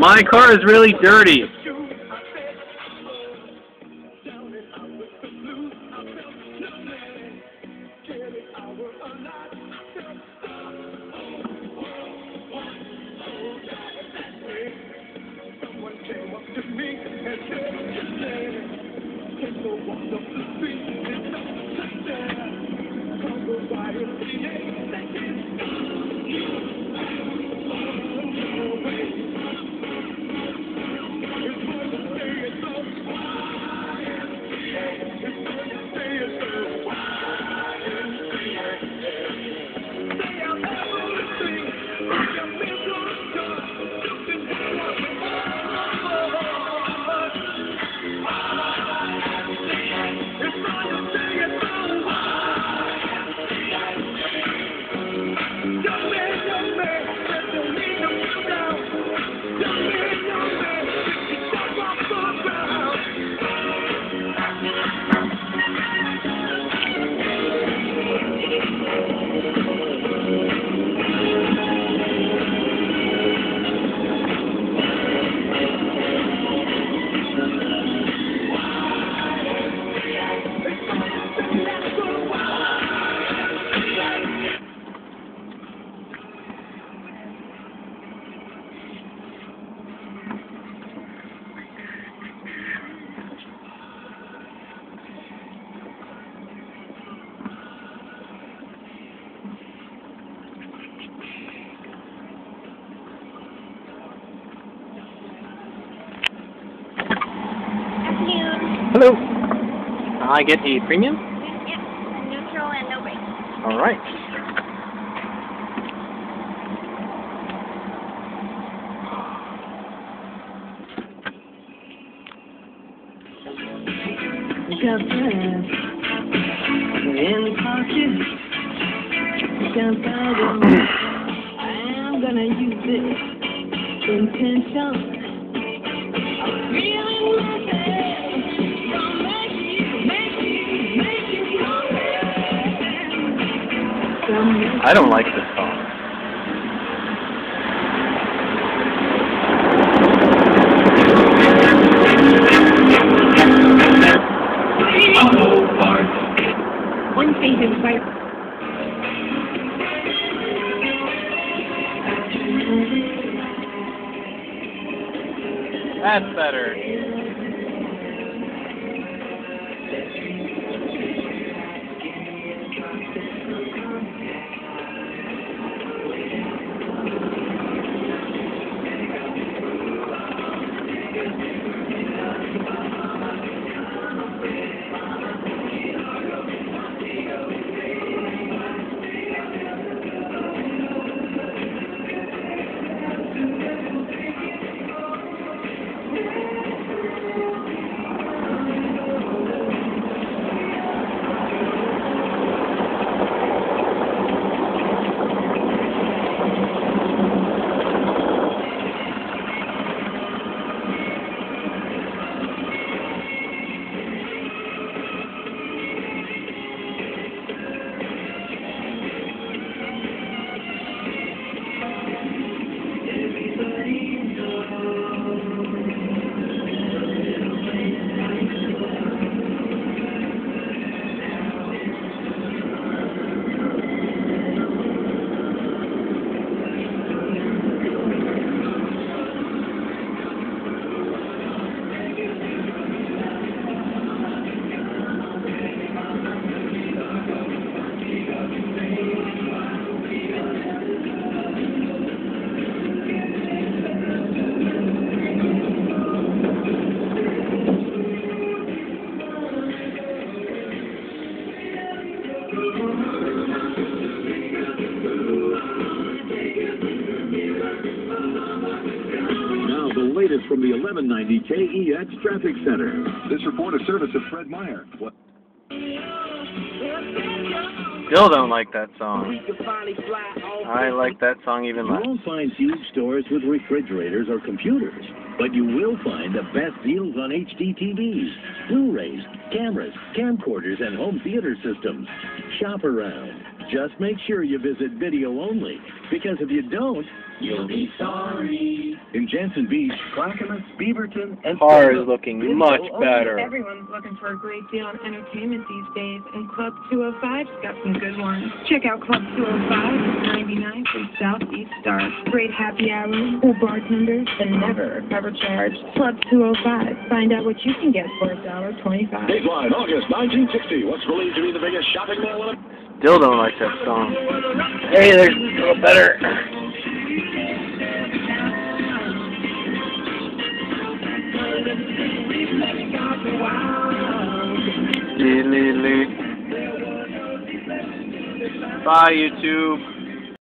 My car is really dirty. Hello. I get a premium? Yep, neutral and no brakes. All right. Got plans in the pocket. Got guidance. I'm gonna use it. Intention. I'm feeling myself. Gonna make you come. I don't like this song. One thing is right. That's better. latest from the 1190 KEX Traffic Center. This report is service of Fred Meyer. What? Still don't like that song. I like that song even You less. won't find huge stores with refrigerators or computers, but you will find the best deals on HD TVs, Blu-rays, cameras, camcorders, and home theater systems. Shop around. Just make sure you visit Video Only, because if you don't, you'll be sorry. In Jansen Beach, Clackamas, Beaverton, and Car is looking much better. Everyone's looking for a great deal on entertainment these days, and Club 205's got some good ones. Check out Club 205 at 99th and Southeast Star. Great happy hour, cool bartenders, and never a cover charge. Club 205. Find out what you can get for $1.25. Dateline, August 1960. What's believed to be the biggest shopping mall in Still don't like that song. Hey, there's a little better. Bye, YouTube.